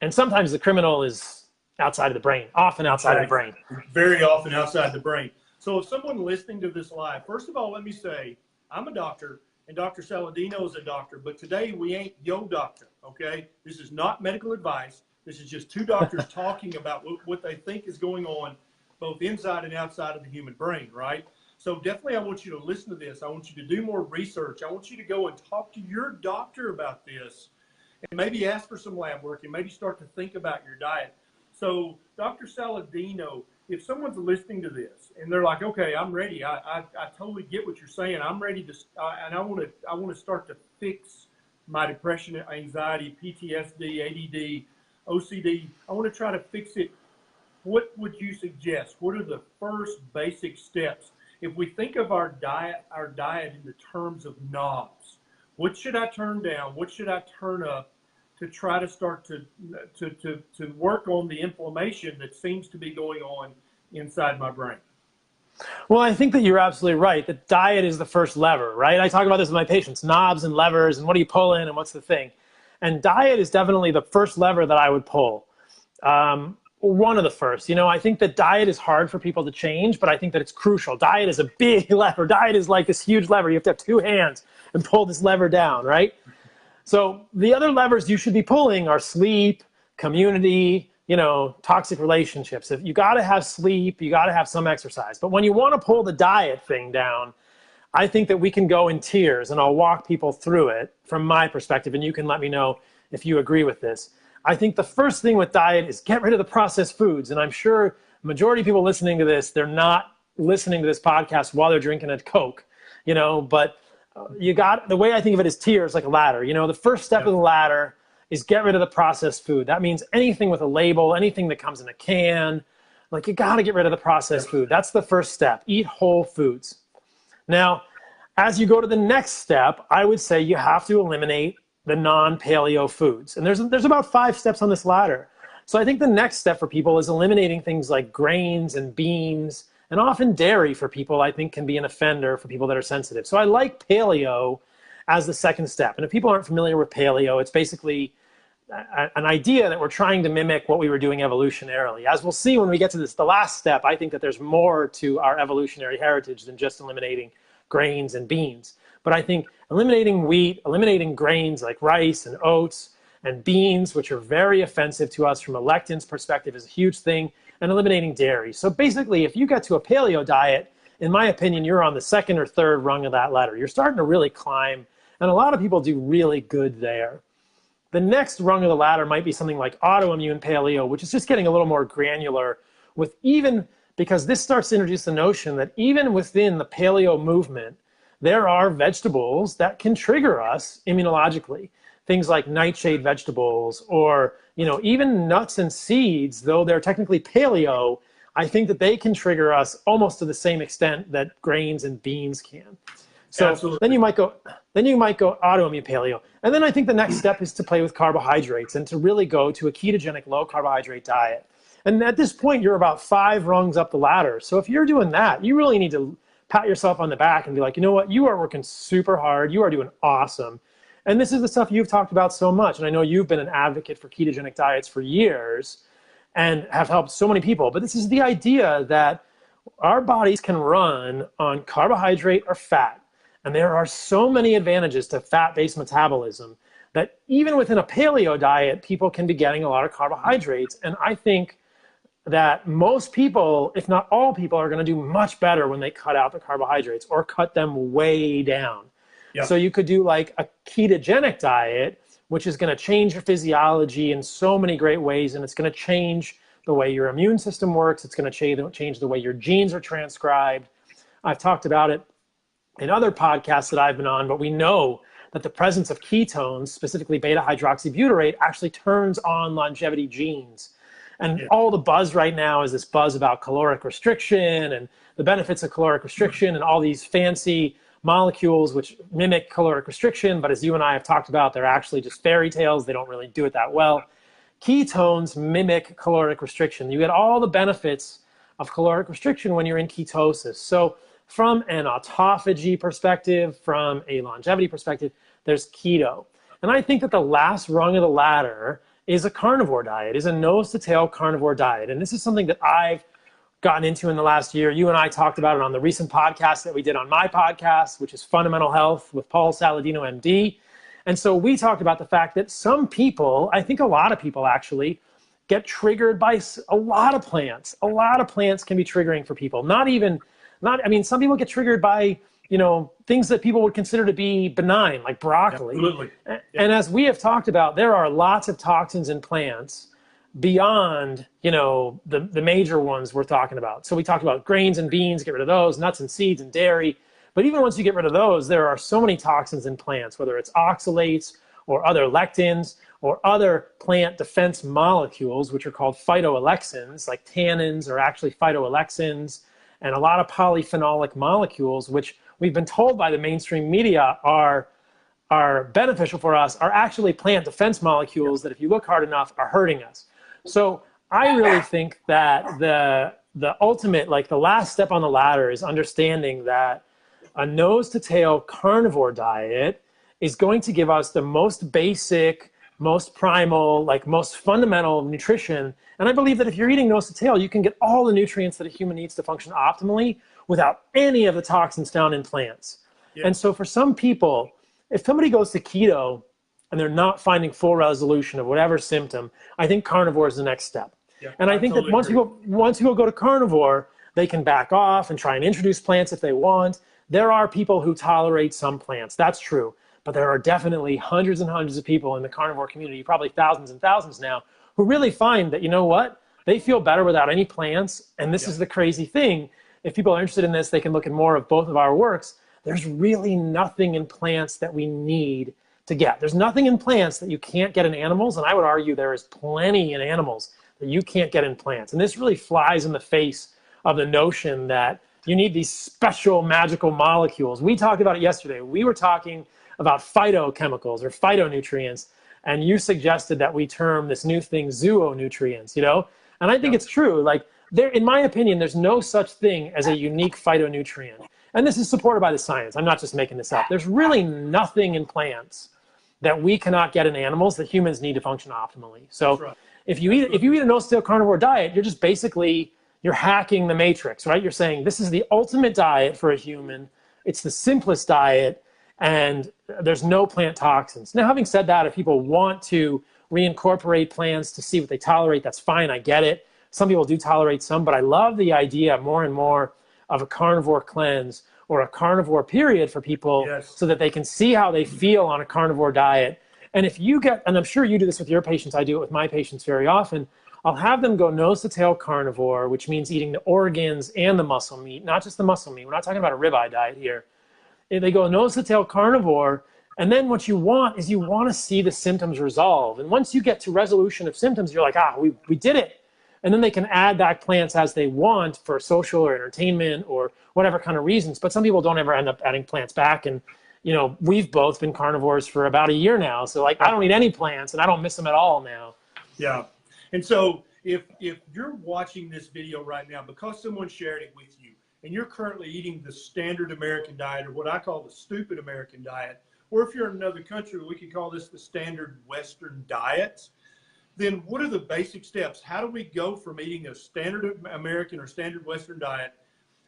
And sometimes the criminal is outside of the brain, often outside of the brain. Very often outside the brain. So if someone listening to this live, first of all, let me say, I'm a doctor and Dr. Saladino is a doctor, but today we ain't yo doctor, okay? This is not medical advice. This is just two doctors talking about what they think is going on both inside and outside of the human brain, right? So definitely I want you to listen to this. I want you to do more research. I want you to go and talk to your doctor about this and maybe ask for some lab work and maybe start to think about your diet. So Dr. Saladino, if someone's listening to this and they're like, okay, I'm ready. I totally get what you're saying. I'm ready to, and I want to start to fix my depression, anxiety, PTSD, ADD, OCD. I want to try to fix it. What would you suggest? What are the first basic steps? If we think of our diet in the terms of knobs, what should I turn down? What should I turn up to try to start to work on the inflammation that seems to be going on inside my brain? Well, I think that you're absolutely right. The diet is the first lever, right? I talk about this with my patients, knobs and levers, and what do you pull in and what's the thing? And diet is definitely the first lever that I would pull. One of the first. You know, I think that diet is hard for people to change, but I think that it's crucial. Diet is a big lever. Diet is like this huge lever. You have to have two hands and pull this lever down, right? So the other levers you should be pulling are sleep, community, you know, toxic relationships. If you got to have sleep, you got to have some exercise. But when you want to pull the diet thing down, I think that we can go in tiers, and I'll walk people through it from my perspective, and you can let me know if you agree with this. I think the first thing with diet is get rid of the processed foods. And I'm sure the majority of people listening to this, they're not listening to this podcast while they're drinking a Coke, you know, but the way I think of it is tiers, like a ladder. You know, the first step of the ladder is get rid of the processed food. That means anything with a label, anything that comes in a can, like you got to get rid of the processed food. That's the first step. Eat whole foods. Now, as you go to the next step, I would say you have to eliminate the non-paleo foods. And there's about 5 steps on this ladder. So I think the next step for people is eliminating things like grains and beans, and often dairy for people, I think, can be an offender for people that are sensitive. So I like paleo as the second step. And if people aren't familiar with paleo, it's basically an idea that we're trying to mimic what we were doing evolutionarily. As we'll see when we get to the last step, I think that there's more to our evolutionary heritage than just eliminating grains and beans. But I think eliminating wheat, eliminating grains like rice and oats and beans, which are very offensive to us from a lectin's perspective, is a huge thing, and eliminating dairy. So basically, if you get to a paleo diet, in my opinion, you're on the second or third rung of that ladder. You're starting to really climb, and a lot of people do really good there. The next rung of the ladder might be something like autoimmune paleo, which is just getting a little more granular with because this starts to introduce the notion that even within the paleo movement, there are vegetables that can trigger us immunologically. Things like nightshade vegetables, or, you know, even nuts and seeds, though they're technically paleo, I think that they can trigger us almost to the same extent that grains and beans can. So Absolutely. then you might go autoimmune paleo. And then I think the next step is to play with carbohydrates and to really go to a ketogenic low carbohydrate diet. And at this point, you're about 5 rungs up the ladder. So if you're doing that, you really need to pat yourself on the back and be like, you know what, you are working super hard. You are doing awesome. And this is the stuff you've talked about so much. And I know you've been an advocate for ketogenic diets for years and have helped so many people. But this is the idea that our bodies can run on carbohydrate or fat. And there are so many advantages to fat-based metabolism that even within a paleo diet, people can be getting a lot of carbohydrates. And I think that most people, if not all people, are going to do much better when they cut out the carbohydrates or cut them way down. Yep. So you could do like a ketogenic diet, which is going to change your physiology in so many great ways, and it's going to change the way your immune system works. It's going to change the way your genes are transcribed. I've talked about it in other podcasts that I've been on, but we know that the presence of ketones, specifically beta-hydroxybutyrate, actually turns on longevity genes. And all the buzz right now is this buzz about caloric restriction and the benefits of caloric restriction and all these fancy molecules which mimic caloric restriction. But as you and I have talked about, they're actually just fairy tales. They don't really do it that well. Ketones mimic caloric restriction. You get all the benefits of caloric restriction when you're in ketosis. So from an autophagy perspective, from a longevity perspective, there's keto. And I think that the last rung of the ladder is a carnivore diet, is a nose-to-tail carnivore diet. And this is something that I've gotten into in the last year. You and I talked about it on the recent podcast that we did on my podcast, which is Fundamental Health with Saladino MD. And so we talked about the fact that some people, I think a lot of people actually, get triggered by a lot of plants. A lot of plants can be triggering for people. I mean, some people get triggered by, things that people would consider to be benign, like broccoli. Absolutely. And as we have talked about, there are lots of toxins in plants beyond, the major ones we're talking about. So we talked about grains and beans, get rid of those, nuts and seeds and dairy. But even once you get rid of those, there are so many toxins in plants, whether it's oxalates or other lectins or other plant defense molecules, which are called phytoalexins, like tannins are actually phytoalexins, and a lot of polyphenolic molecules, which we've been told by the mainstream media are beneficial for us, are actually plant defense molecules that if you look hard enough are hurting us. So I really think that the ultimate, like the last step on the ladder is understanding that a nose to tail carnivore diet is going to give us the most basic, most primal, like most fundamental nutrition. And I believe that if you're eating nose to tail, you can get all the nutrients that a human needs to function optimally without any of the toxins found in plants. Yeah. And so for some people, if somebody goes to keto and they're not finding full resolution of whatever symptom, I think carnivore is the next step. Yeah, and I think totally that once people go to carnivore, they can back off and try and introduce plants if they want. There are people who tolerate some plants, that's true. But there are definitely hundreds and hundreds of people in the carnivore community, probably thousands and thousands now, who really find that, you know what, they feel better without any plants. And this is the crazy thing. If people are interested in this, they can look at more of both of our works. There's really nothing in plants that we need to get. There's nothing in plants that you can't get in animals. And I would argue there is plenty in animals that you can't get in plants. And this really flies in the face of the notion that you need these special magical molecules. We talked about it yesterday. We were talking about phytochemicals or phytonutrients, and you suggested that we term this new thing zoonutrients, And I think it's true. Like in my opinion, there's no such thing as a unique phytonutrient. And this is supported by the science. I'm not just making this up. There's really nothing in plants that we cannot get in animals that humans need to function optimally. So right. if you eat a no-still carnivore diet, you're just basically, you're hacking the matrix, right? You're saying this is the ultimate diet for a human. It's the simplest diet, and there's no plant toxins. Now, having said that, if people want to reincorporate plants to see what they tolerate, that's fine. I get it. Some people do tolerate some, but I love the idea more and more of a carnivore cleanse or a carnivore period for people so that they can see how they feel on a carnivore diet. And if you get, and I'm sure you do this with your patients, I do it with my patients very often, I'll have them go nose to tail carnivore, which means eating the organs and the muscle meat, not just the muscle meat. We're not talking about a ribeye diet here. They go nose to tail carnivore, and then what you want is you want to see the symptoms resolve. And once you get to resolution of symptoms, you're like, we did it. And then they can add back plants as they want for social or entertainment or whatever kind of reasons. But some people don't ever end up adding plants back. And, we've both been carnivores for about a year now. So I don't eat any plants and I don't miss them at all now. Yeah. And so if you're watching this video right now, because someone shared it with you and you're currently eating the standard American diet, or what I call the stupid American diet, or if you're in another country, we could call this the standard Western diet, then what are the basic steps? How do we go from eating a standard American or standard Western diet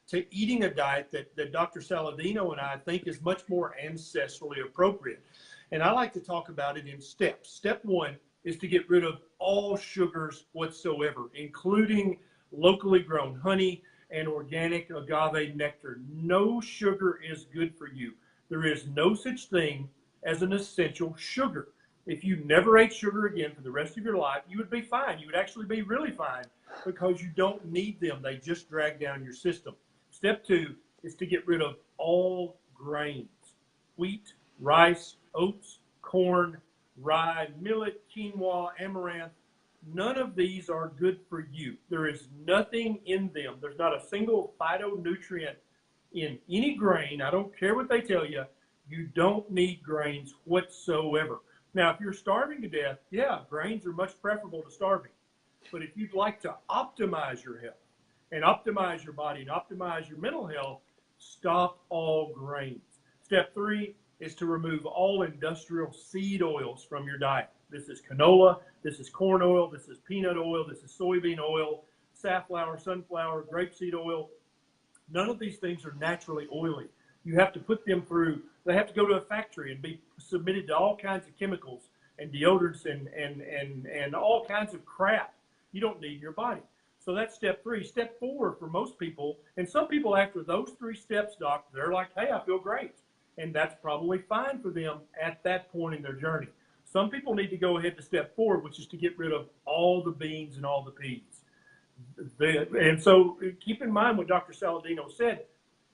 to eating a diet that Dr. Saladino and I think is much more ancestrally appropriate? And I like to talk about it in steps. Step one is to get rid of all sugars whatsoever, including locally grown honey and organic agave nectar. No sugar is good for you. There is no such thing as an essential sugar. If you never ate sugar again for the rest of your life, you would be fine. You would actually be really fine because you don't need them. They just drag down your system. Step two is to get rid of all grains: wheat, rice, oats, corn, rye, millet, quinoa, amaranth. None of these are good for you. There is nothing in them. There's not a single phytonutrient in any grain. I don't care what they tell you. You don't need grains whatsoever. Now, if you're starving to death, yeah, grains are much preferable to starving. But if you'd like to optimize your health and optimize your body and optimize your mental health, stop all grains. Step three is to remove all industrial seed oils from your diet. This is canola, this is corn oil, this is peanut oil, this is soybean oil, safflower, sunflower, grapeseed oil. None of these things are naturally oily. You have to put them through, they have to go to a factory and be submitted to all kinds of chemicals and deodorants and all kinds of crap you don't need in your body. So that's step 3. Step 4 for most people, and some people after those 3 steps, doc, they're like, hey, I feel great. And that's probably fine for them at that point in their journey. Some people need to go ahead to step 4, which is to get rid of all the beans and all the peas. And so keep in mind what Dr. Saladino said,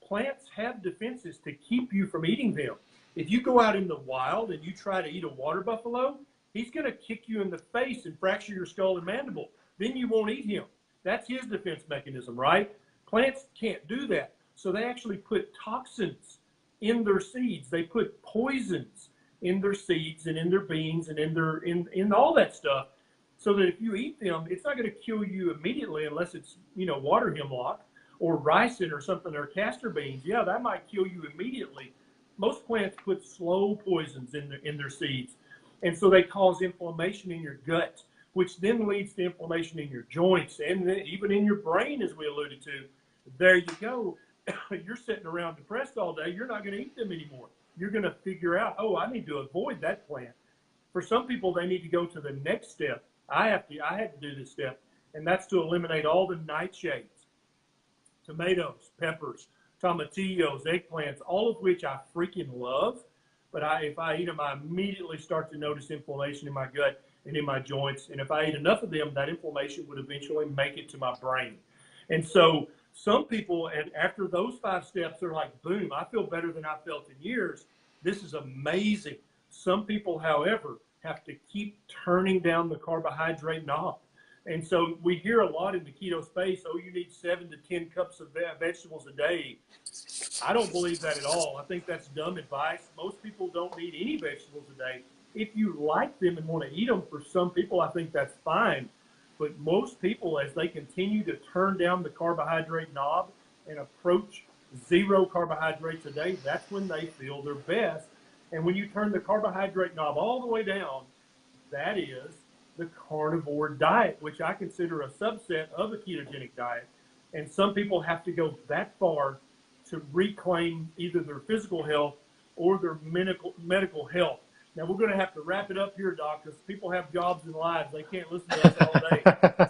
plants have defenses to keep you from eating them. If you go out in the wild and you try to eat a water buffalo, he's going to kick you in the face and fracture your skull and mandible. Then you won't eat him. That's his defense mechanism, right? Plants can't do that. So they actually put toxins in their seeds. They put poisons in their seeds and in their beans and in all that stuff, so that if you eat them, it's not going to kill you immediately unless it's, you know, water hemlock or ricin or something, or castor beans. Yeah, that might kill you immediately. Most plants put slow poisons in their seeds. And so they cause inflammation in your gut, which then leads to inflammation in your joints and even in your brain, as we alluded to. There you go. You're sitting around depressed all day. You're not going to eat them anymore. You're going to figure out, oh, I need to avoid that plant. For some people, they need to go to the next step. I had to do this step, and that's to eliminate all the nightshades, tomatoes, peppers, tomatillos, eggplants, all of which I freaking love. But if I eat them, I immediately start to notice inflammation in my gut and in my joints. And if I eat enough of them, that inflammation would eventually make it to my brain. And so some people, and after those 5 steps, they're like, boom, I feel better than I felt in years. This is amazing. Some people, however, have to keep turning down the carbohydrate knob. And so we hear a lot in the keto space, oh, you need 7 to 10 cups of vegetables a day. I don't believe that at all. I think that's dumb advice. Most people don't need any vegetables a day. If you like them and want to eat them, for some people, I think that's fine. But most people, as they continue to turn down the carbohydrate knob and approach 0 carbohydrates a day, that's when they feel their best. And when you turn the carbohydrate knob all the way down, that is the carnivore diet, which I consider a subset of a ketogenic diet. And some people have to go that far to reclaim either their physical health or their medical health. Now, we're going to have to wrap it up here, Doc, because people have jobs and lives. They can't listen to us all day.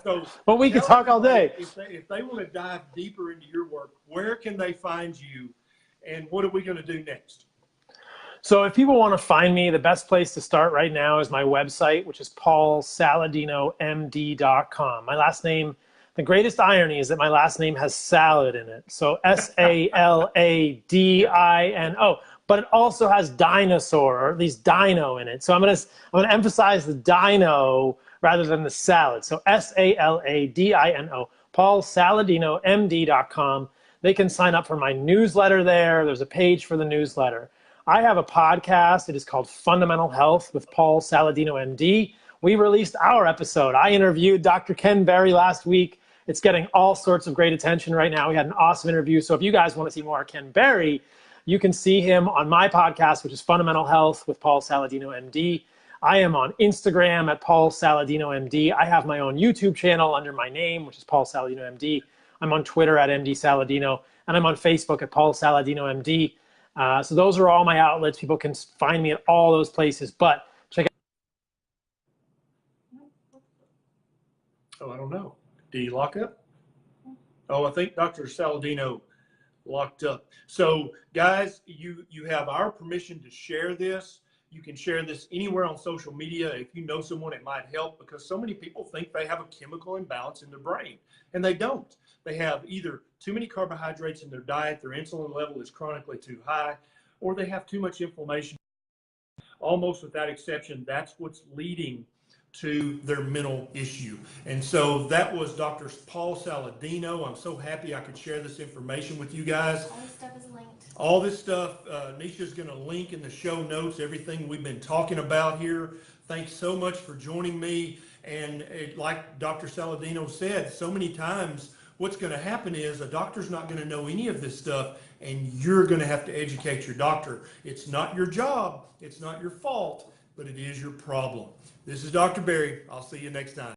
So, well, we can talk all day. If they want to dive deeper into your work, where can they find you, and what are we going to do next? So if people want to find me, the best place to start right now is my website, which is paulsaladinomd.com. My last name, the greatest irony is that my last name has salad in it. So Saladino, but it also has dinosaur, or at least dino in it. So I'm gonna emphasize the dino rather than the salad. So Saladino, paulsaladinomd.com. They can sign up for my newsletter there. There's a page for the newsletter. I have a podcast. It is called Fundamental Health with Paul Saladino MD. We released our episode. I interviewed Dr. Ken Berry last week. It's getting all sorts of great attention right now. We had an awesome interview. So if you guys want to see more of Ken Berry, you can see him on my podcast, which is Fundamental Health with Paul Saladino MD. I am on Instagram at Paul Saladino MD. I have my own YouTube channel under my name, which is Paul Saladino MD. I'm on Twitter at MD Saladino, and I'm on Facebook at Paul Saladino MD. So those are all my outlets. People can find me at all those places, but check out. Oh, I don't know. Did he lock up? Oh, I think Dr. Saladino locked up. So guys, you have our permission to share this. You can share this anywhere on social media if you know someone it might help, because so many people think they have a chemical imbalance in their brain, and they don't. They have either too many carbohydrates in their diet, their insulin level is chronically too high, or they have too much inflammation. Almost without exception, that's what's leading to their mental issue. And so that was Dr. Paul Saladino. I'm so happy I could share this information with you guys. All this stuff is linked. All this stuff, Nisha's going to link in the show notes, everything we've been talking about here. Thanks so much for joining me. And like Dr. Saladino said, so many times what's going to happen is a doctor's not going to know any of this stuff, and you're going to have to educate your doctor. It's not your job. It's not your fault, but it is your problem. This is Dr. Berry. I'll see you next time.